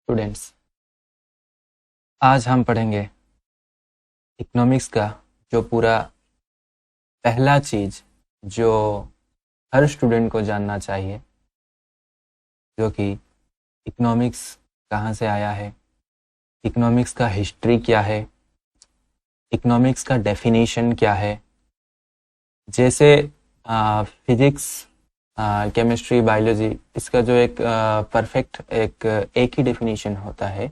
Students, आज हम पढ़ेंगे इकोनॉमिक्स का जो पूरा पहला चीज जो हर स्टूडेंट को जानना चाहिए, जो कि इकोनॉमिक्स कहाँ से आया है, इकोनॉमिक्स का हिस्ट्री क्या है, इकोनॉमिक्स का डेफिनेशन क्या है। जैसे फिजिक्स, केमिस्ट्री, बायोलॉजी, इसका जो एक परफेक्ट एक ही डेफिनेशन होता है,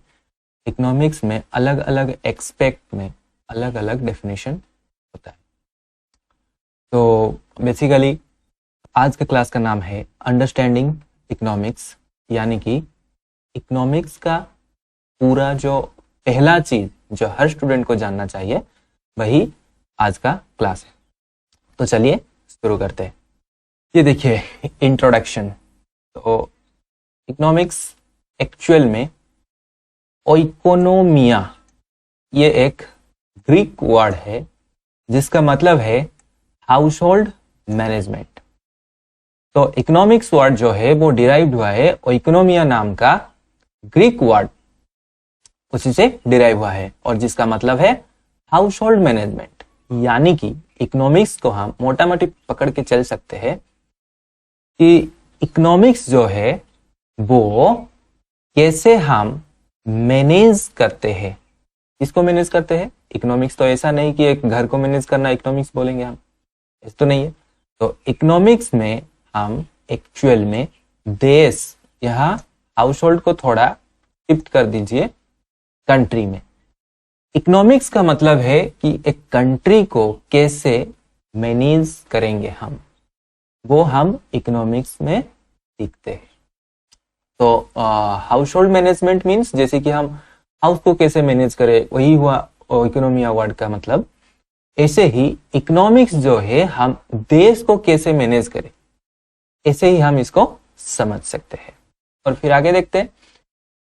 इकोनॉमिक्स में अलग अलग एक्सपेक्ट में अलग अलग डेफिनेशन होता है। तो बेसिकली आज का क्लास का नाम है अंडरस्टैंडिंग इकोनॉमिक्स, यानी कि इकोनॉमिक्स का पूरा जो पहला चीज जो हर स्टूडेंट को जानना चाहिए, वही आज का क्लास है। तो चलिए शुरू करते हैं। ये देखिए इंट्रोडक्शन। तो इकोनॉमिक्स एक्चुअल में ओइकोनोमिया, ये एक ग्रीक वर्ड है जिसका मतलब है हाउस होल्ड मैनेजमेंट। तो इकोनॉमिक्स वर्ड जो है वो डिराइव्ड हुआ है ओइकोनोमिया नाम का ग्रीक वर्ड, उसी से डिराइव हुआ है, और जिसका मतलब है हाउस होल्ड मैनेजमेंट। यानी कि इकोनॉमिक्स को हम मोटा मोटी पकड़ के चल सकते हैं कि इकोनॉमिक्स जो है वो कैसे हम मैनेज करते हैं। किसको मैनेज करते हैं? इकोनॉमिक्स तो ऐसा नहीं कि एक घर को मैनेज करना इकोनॉमिक्स बोलेंगे हम, ऐसा तो नहीं है। तो इकोनॉमिक्स में हम एक्चुअल में देश, यहाँ हाउस होल्ड को थोड़ा शिफ्ट कर दीजिए कंट्री में। इकोनॉमिक्स का मतलब है कि एक कंट्री को कैसे मैनेज करेंगे हम, वो हम इकोनॉमिक्स में सीखते हैं। तो हाउस होल्ड मैनेजमेंट मीन्स जैसे कि हम हाउस को कैसे मैनेज करें, वही हुआ इकोनॉमिया वर्ड का मतलब। ऐसे ही इकोनॉमिक्स जो है हम देश को कैसे मैनेज करें, ऐसे ही हम इसको समझ सकते हैं। और फिर आगे देखते हैं,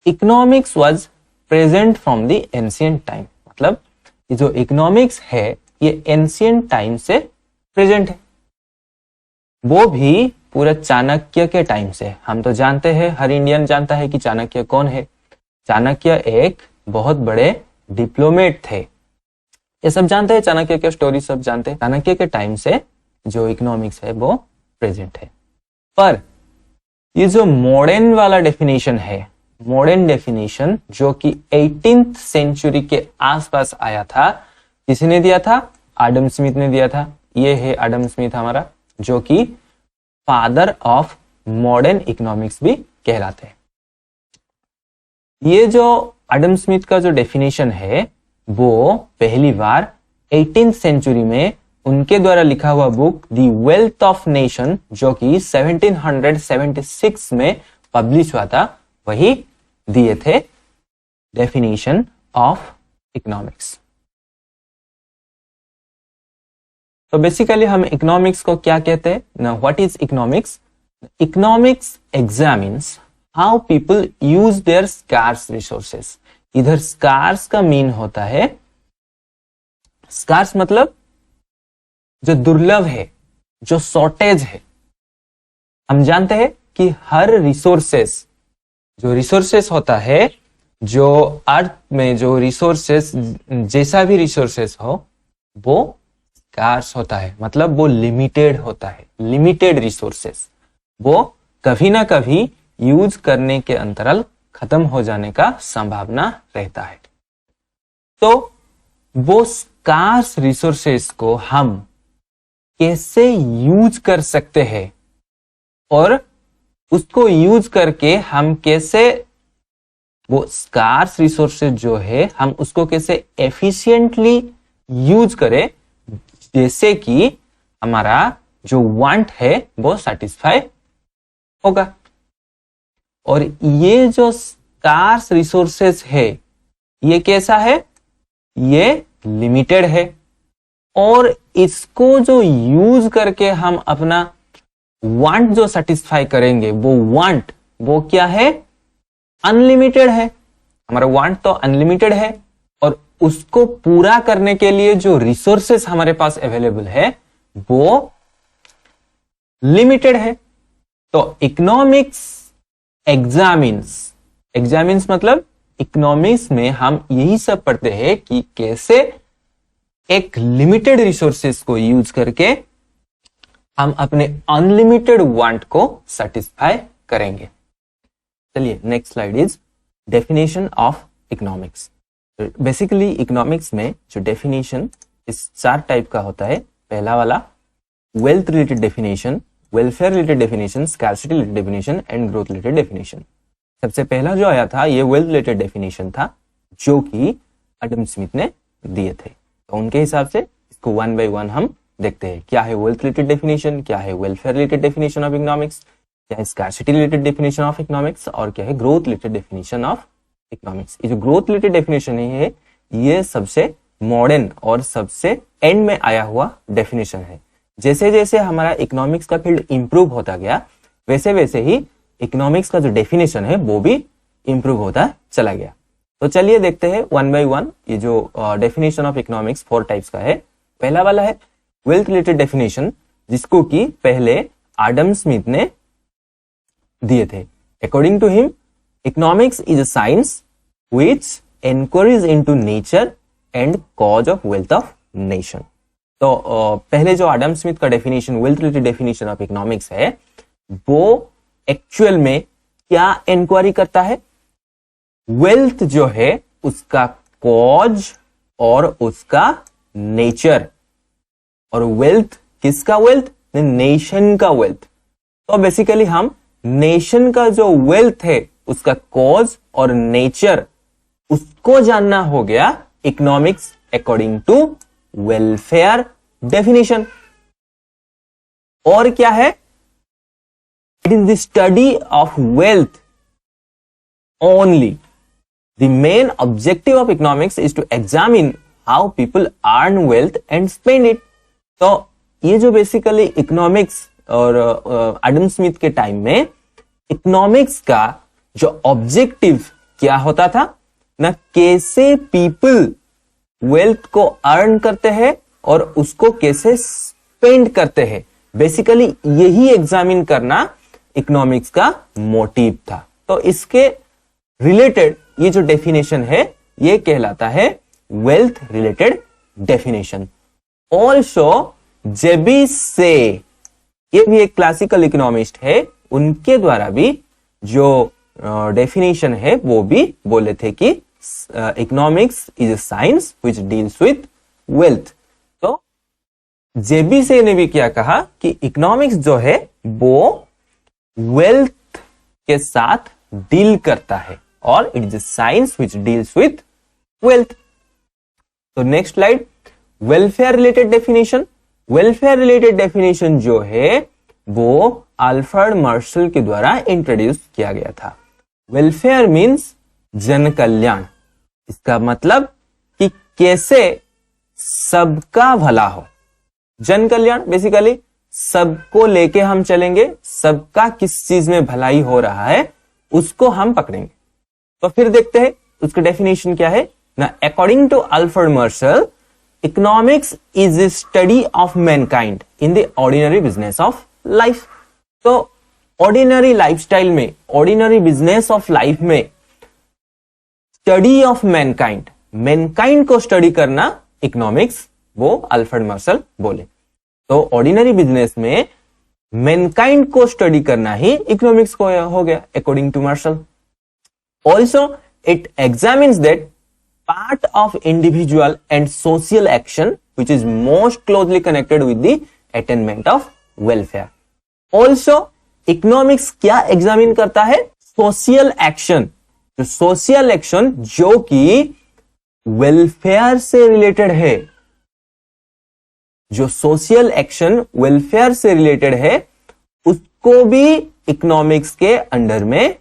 economics was present from the ancient time. मतलब ये जो इकोनॉमिक्स है ये एंशिएंट टाइम से प्रेजेंट है, वो भी पूरा चाणक्य के टाइम से। हम तो जानते हैं, हर इंडियन जानता है कि चाणक्य कौन है। चाणक्य एक बहुत बड़े डिप्लोमेट थे, ये सब जानते हैं, चाणक्य के स्टोरी सब जानते हैं। चाणक्य के टाइम से जो इकोनॉमिक्स है वो प्रेजेंट है। पर ये जो मॉडर्न वाला डेफिनेशन है, मॉडर्न डेफिनेशन जो कि 18th सेंचुरी के आसपास आया था, किसने दिया था? एडम स्मिथ ने दिया था। ये है एडम स्मिथ हमारा, जो कि फादर ऑफ मॉडर्न इकोनॉमिक्स भी कहलाते हैं। ये जो एडम स्मिथ का जो डेफिनेशन है वो पहली बार 18th सेंचुरी में उनके द्वारा लिखा हुआ book the wealth of nation, जो कि 1776 में पब्लिश हुआ था, वही दिए थे डेफिनेशन ऑफ इकोनॉमिक्स। तो बेसिकली हम इकोनॉमिक्स को क्या कहते हैं ना, what is economics? Economics examines how people use their scarce resources. इधर स्कार्स का मीन होता है, स्कार्स मतलब जो दुर्लभ है, जो शॉर्टेज है। हम जानते हैं कि हर रिसोर्सेस, जो रिसोर्सेस होता है, जो अर्थ में जो रिसोर्सेस, जैसा भी रिसोर्सेस हो, वो स्कार्स होता है, मतलब वो लिमिटेड होता है। लिमिटेड रिसोर्सेस वो कभी ना कभी यूज करने के अंतराल खत्म हो जाने का संभावना रहता है। तो वो स्कार्स रिसोर्सेस को हम कैसे यूज कर सकते हैं, और उसको यूज करके हम कैसे वो स्कार्स रिसोर्सेज जो है हम उसको कैसे एफिशिएंटली यूज करें, जैसे कि हमारा जो वांट है वो सेटिस्फाई होगा। और ये जो स्कार्स रिसोर्सेज है ये कैसा है? ये लिमिटेड है, और इसको जो यूज करके हम अपना वांट जो सेटिस्फाई करेंगे, वो वांट वो क्या है? अनलिमिटेड है। हमारा वांट तो अनलिमिटेड है, और उसको पूरा करने के लिए जो रिसोर्सेस हमारे पास अवेलेबल है वो लिमिटेड है। तो इकोनॉमिक्स एग्जामिन्स एग्जामिन्स मतलब इकोनॉमिक्स में हम यही सब पढ़ते हैं कि कैसे एक लिमिटेड रिसोर्सेस को यूज करके हम अपने अनलिमिटेड वांट को सेटिस्फाई करेंगे। चलिए next slide is definition of economics. Basically economics में जो डेफिनेशन इस 4 टाइप का होता है। पहला वाला wealth related definition, welfare related definition, scarcity related definition and growth related definition. सबसे पहला जो आया था ये वेल्थ रिलेटेड डेफिनेशन था, जो कि एडम स्मिथ ने दिए थे। तो उनके हिसाब से इसको 1 बाय 1 हम देखते हैं। क्या है वेल्थ रिलेटेड डेफिनेशन, क्या है welfare related definition of economics, क्या है scarcity related definition of economics, और क्या है growth related definition of economics. ये जो ग्रोथ रिलेटेड डेफिनेशन है ये सबसे मॉडर्न और सबसे एंड में आया हुआ डेफिनेशन है। जैसे जैसे हमारा इकोनॉमिक्स का फील्ड इंप्रूव होता गया वैसे वैसे ही इकोनॉमिक्स का जो डेफिनेशन है वो भी इंप्रूव होता चला गया। तो चलिए देखते हैं 1 बाय 1 ये जो डेफिनेशन ऑफ इकोनॉमिक्स 4 टाइप्स का है। पहला वाला है वेल्थ रिलेटेड डेफिनेशन, जिसको कि पहले एडम स्मिथ ने दिए थे। According to him economics is a science which inquiries into nature and cause of wealth of nation. तो पहले जो एडम स्मिथ का definition wealth related definition of economics है वो एक्चुअल में क्या इंक्वायरी करता है, वेल्थ जो है उसका कॉज और उसका नेचर। और वेल्थ किसका वेल्थ, नेशन का वेल्थ। तो बेसिकली हम नेशन का जो वेल्थ है उसका कॉज और नेचर उसको जानना हो गया economics according to welfare definition. और क्या है, it is the study of wealth only. The main objective of economics is to examine how people earn wealth and spend it. तो ये जो बेसिकली इकोनॉमिक्स और एडम स्मिथ के time में economics का जो ऑब्जेक्टिव क्या होता था ना, कैसे पीपल वेल्थ को अर्न करते हैं और उसको कैसे स्पेंड करते हैं, बेसिकली यही एग्जामिन करना इकोनॉमिक्स का मोटिव था। तो इसके रिलेटेड ये जो डेफिनेशन है ये कहलाता है वेल्थ रिलेटेड डेफिनेशन। ऑल्सो जेबी से, ये भी एक क्लासिकल इकोनॉमिस्ट है, उनके द्वारा भी जो डेफिनेशन है वो भी बोले थे कि economics is a science which deals with wealth. तो जेबी से ने भी क्या कहा कि इकोनॉमिक्स जो है वो वेल्थ के साथ डील करता है और it is a science which deals with wealth. तो next slide, welfare related definition. Welfare related definition जो है वो अल्फ्रेड मार्शल के द्वारा इंट्रोड्यूस किया गया था। वेलफेयर मीन्स जन कल्याण। इसका मतलब कि कैसे सबका भला हो। जन कल्याण बेसिकली सबको लेके हम चलेंगे, सबका किस चीज में भलाई हो रहा है उसको हम पकड़ेंगे। तो फिर देखते हैं उसका डेफिनेशन क्या है ना। According to Alfred Marshall, economics is a study of mankind in the ordinary business of life. तो ऑर्डिनरी लाइफस्टाइल में, ऑर्डिनरी बिजनेस ऑफ लाइफ में स्टडी ऑफ मैनकाइंड, मैनकाइंड को स्टडी करना इकोनॉमिक्स, वो अल्फ्रेड मार्शल बोले। तो ऑर्डिनरी बिजनेस में mankind को स्टडी करना ही इकोनॉमिक्स को हो गया according to Marshall. Also it examines that part of individual and social action which is most closely connected with the attainment of welfare. Also economics क्या एग्जामिन करता है, सोशल एक्शन। तो सोशल एक्शन जो कि welfare से related है, जो social action welfare से रिलेटेड है उसको भी इकोनॉमिक्स के अंडर में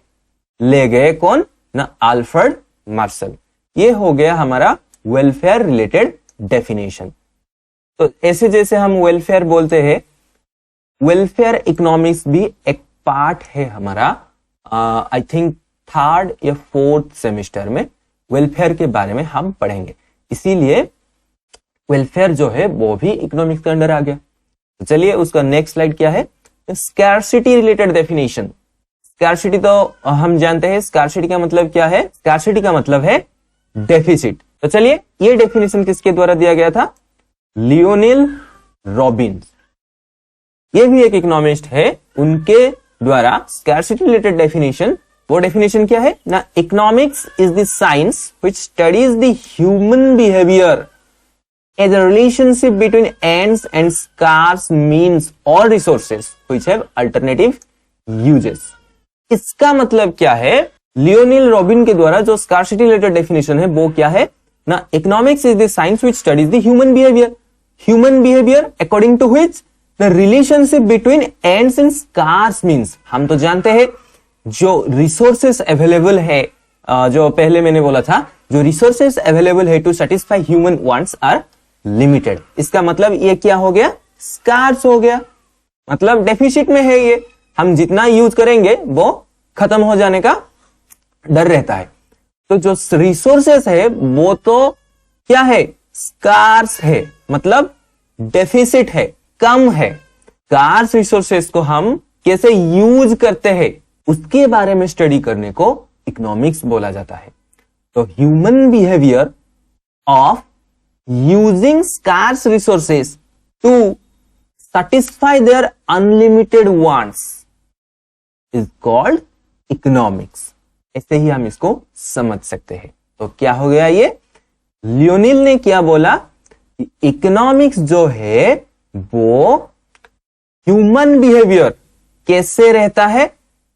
ले गए कौन ना, अल्फ्रेड मार्शल। ये हो गया हमारा वेलफेयर रिलेटेड डेफिनेशन। तो ऐसे जैसे हम वेलफेयर बोलते हैं, वेलफेयर इकोनॉमिक्स भी एक पार्ट है हमारा। आई थिंक 3rd या 4th सेमेस्टर में वेलफेयर के बारे में हम पढ़ेंगे, इसीलिए वेलफेयर जो है वो भी इकोनॉमिक्स के अंडर आ गया। तो चलिए उसका नेक्स्ट स्लाइड क्या है, स्कैर्सिटी रिलेटेड डेफिनेशन। स्कार्सिटी तो हम जानते हैं, स्कार्सिटी का मतलब क्या है? स्कार्सिटी का मतलब है डेफिसिट। तो चलिए, ये डेफिनेशन किसके द्वारा दिया गया था? Lionel Robins. ये भी एक इकोनॉमिस्ट है, उनके द्वारा स्कार्सिटी रिलेटेड डेफिनेशन, वो डेफिनेशन क्या है ना? Economics is the science which studies the human behaviour as a relationship between ends and scarce means or resources which have alternative uses। इसका मतलब क्या है? लियोनेल रॉबिन के द्वारा जो स्कार्सिटी रिलेटेड डेफिनेशन है वो क्या है ना? Economics is the science which studies the human behaviour, human behaviour according to which the relationship between ends and scarce means. हम तो जानते हैं जो रिसोर्सेस अवेलेबल है, जो पहले मैंने बोला था, जो रिसोर्सेस अवेलेबल है to satisfy human wants are limited. इसका मतलब ये क्या हो गया? स्कार्स हो गया, मतलब डेफिसिट में है ये। हम जितना यूज करेंगे वो खत्म हो जाने का डर रहता है। तो जो रिसोर्सेस है वो तो क्या है? स्कार्स है, मतलब डेफिसिट है, कम है। स्कार्स रिसोर्सेस को हम कैसे यूज करते हैं उसके बारे में स्टडी करने को इकोनॉमिक्स बोला जाता है। तो human behaviour of using scarce resources to satisfy their unlimited wants is called economics। ऐसे ही हम इसको समझ सकते हैं। तो क्या हो गया ये? लियोनेल ने क्या बोला? इकोनॉमिक्स जो है वो ह्यूमन बिहेवियर कैसे रहता है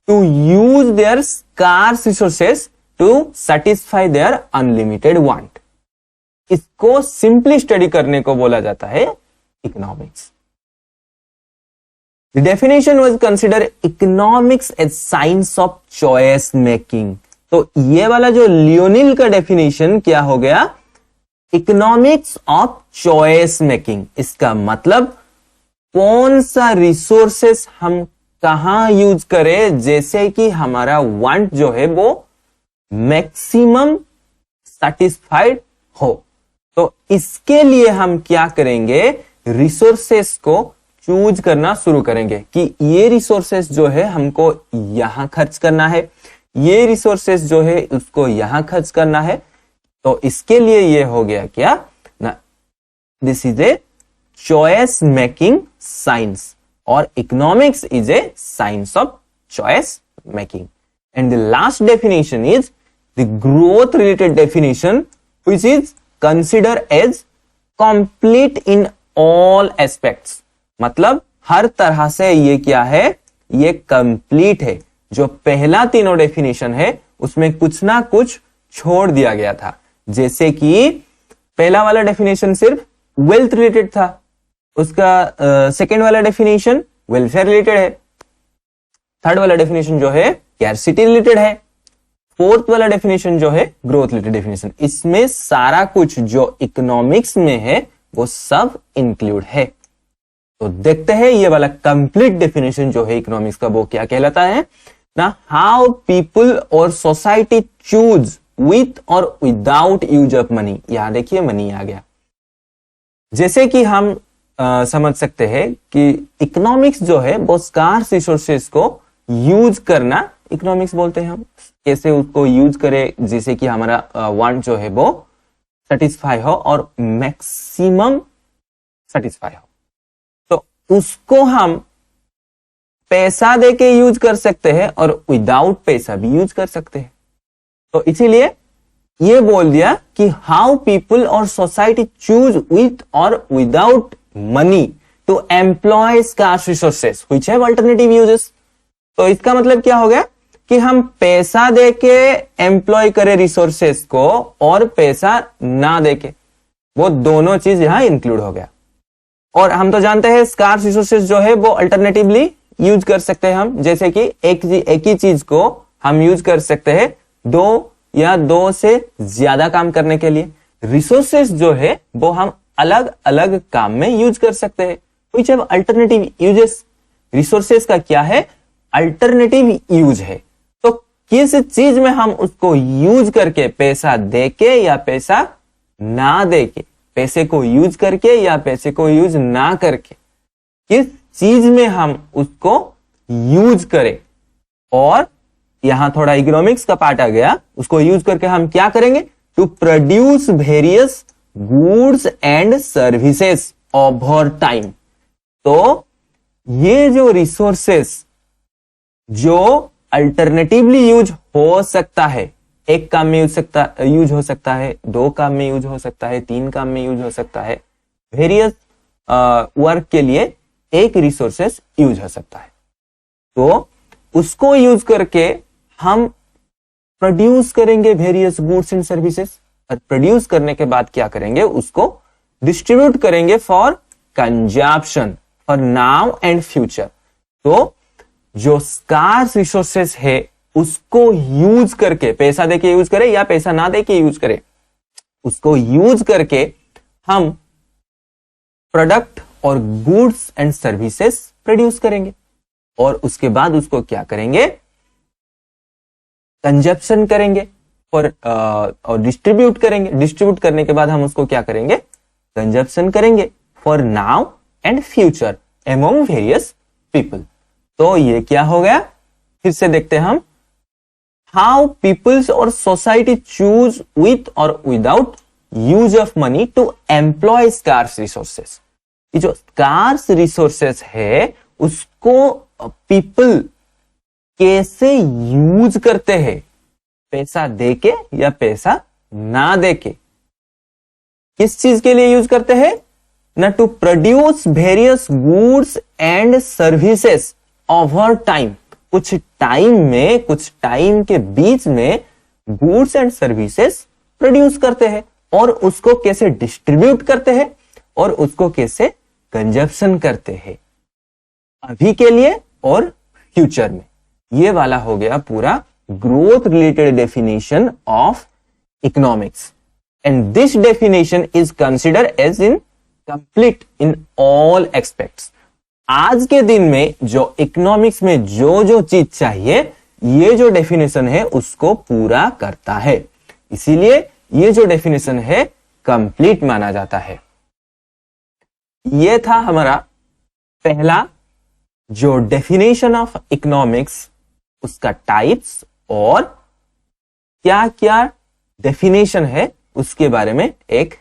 to use their scarce resources to satisfy their unlimited want. इसको सिंपली स्टडी करने को बोला जाता है economics. The definition was consider economics as science of choice making. तो ये वाला जो लियोनेल का डेफिनेशन क्या हो गया? Economics of choice making. इसका मतलब कौन सा रिसोर्सेस हम कहां यूज करें जैसे कि हमारा वांट जो है वो मैक्सिमम सेटिस्फाइड हो। तो इसके लिए हम क्या करेंगे? रिसोर्सेस को चूज करना शुरू करेंगे कि ये रिसोर्सेस जो है हमको यहां खर्च करना है, ये रिसोर्सेस जो है उसको यहां खर्च करना है। तो इसके लिए ये हो गया क्या ना? This is a choice making science, और economics is a science of choice making. And the last definition is the growth related definition which is consider as complete in all aspects. मतलब हर तरह से ये क्या है? ये कंप्लीट है। जो पहला तीनों डेफिनेशन है उसमें कुछ ना कुछ छोड़ दिया गया था, जैसे कि पहला वाला डेफिनेशन सिर्फ वेल्थ रिलेटेड था, उसका सेकेंड वाला डेफिनेशन वेलफेयर रिलेटेड है, थर्ड वाला डेफिनेशन जो है स्कैर्सिटी रिलेटेड है, फोर्थ वाला डेफिनेशन जो है ग्रोथ रिलेटेड डेफिनेशन। इसमें सारा कुछ जो इकोनॉमिक्स में है वो सब इंक्लूड है। तो देखते हैं ये वाला कंप्लीट डेफिनेशन जो है इकोनॉमिक्स का वो क्या कहलाता है ना? हाउ पीपल और सोसाइटी चूज विथ और विदाउट यूज ऑफ मनी। यहां देखिए मनी आ गया। जैसे कि हम समझ सकते हैं कि इकोनॉमिक्स जो है वो स्कार्स रिसोर्सेस को यूज करना इकोनॉमिक्स बोलते हैं हम। कैसे उसको यूज करें जिससे कि हमारा वांट जो है वो सेटिस्फाई हो और मैक्सिमम सेटिस्फाई हो। तो उसको हम पैसा देके यूज कर सकते हैं और विदाउट पैसा भी यूज कर सकते हैं। तो इसीलिए ये बोल दिया कि हाउ पीपल और सोसाइटी चूज विथ और without money to employ scarce resources which have alternative uses. तो इसका मतलब क्या हो गया कि हम पैसा देके एम्प्लॉय करें रिसोर्सेस को और पैसा ना देके, वो दोनों चीज यहां इंक्लूड हो गया। और हम तो जानते हैं स्कार्स रिसोर्सेस जो है वो अल्टरनेटिवली यूज कर सकते हैं हम, जैसे कि एक ही चीज को हम यूज कर सकते हैं दो या दो से ज्यादा काम करने के लिए। रिसोर्सेस जो है वो हम अलग अलग काम में यूज कर सकते हैं। Which have alternative uses. Resources का क्या है? अल्टरनेटिव यूज है। तो किस चीज में हम उसको यूज करके पैसा देके या पैसा ना देके, पैसे को यूज करके या पैसे को यूज ना करके, किस चीज में हम उसको यूज करें और यहां थोड़ा इकोनॉमिक्स का पार्ट आ गया, उसको यूज करके हम क्या करेंगे, to produce various goods and services over time. तो ये जो रिसोर्सेस जो अल्टरनेटिवली यूज हो सकता है, एक काम में यूज हो सकता है, 2 काम में यूज हो सकता है, 3 काम में यूज हो सकता है, वेरियस वर्क के लिए एक रिसोर्सेस यूज हो सकता है। तो उसको यूज करके हम प्रोड्यूस करेंगे वेरियस गुड्स एंड सर्विसेज, और प्रोड्यूस करने के बाद क्या करेंगे, उसको डिस्ट्रीब्यूट करेंगे for consumption, for now and future. तो जो स्कार्स रिसोर्सेस है उसको यूज करके, पैसा देके यूज करे या पैसा ना देके यूज करे, उसको यूज करके हम प्रोडक्ट और गुड्स एंड सर्विसेज प्रोड्यूस करेंगे, और उसके बाद उसको क्या करेंगे, कंजप्शन करेंगे और डिस्ट्रीब्यूट करेंगे। डिस्ट्रीब्यूट करने के बाद हम उसको क्या करेंगे, कंजप्शन करेंगे for now and future among various people. तो ये क्या हो गया, फिर से देखते हैं हम, हाउ पीपल्स और सोसाइटी चूज विथ और without use of money to employ scarce resources. ये जो स्कार्स रिसोर्सेस है उसको पीपल कैसे यूज करते हैं, पैसा देके या पैसा ना देके, किस चीज के लिए यूज करते हैं ना, to produce various goods and services over time. कुछ टाइम के बीच में गुड्स एंड सर्विसेज प्रोड्यूस करते हैं, और उसको कैसे डिस्ट्रीब्यूट करते हैं, और उसको कैसे कंजप्शन करते हैं, अभी के लिए और फ्यूचर में। ये वाला हो गया पूरा growth related definition of economics, and this definition is considered as incomplete in all aspects. आज के दिन में जो इकोनॉमिक्स में जो जो चीज चाहिए, ये जो डेफिनेशन है उसको पूरा करता है, इसीलिए ये जो डेफिनेशन है कंप्लीट माना जाता है। ये था हमारा पहला जो डेफिनेशन ऑफ इकोनॉमिक्स, उसका टाइप्स और क्या क्या डेफिनेशन है उसके बारे में एक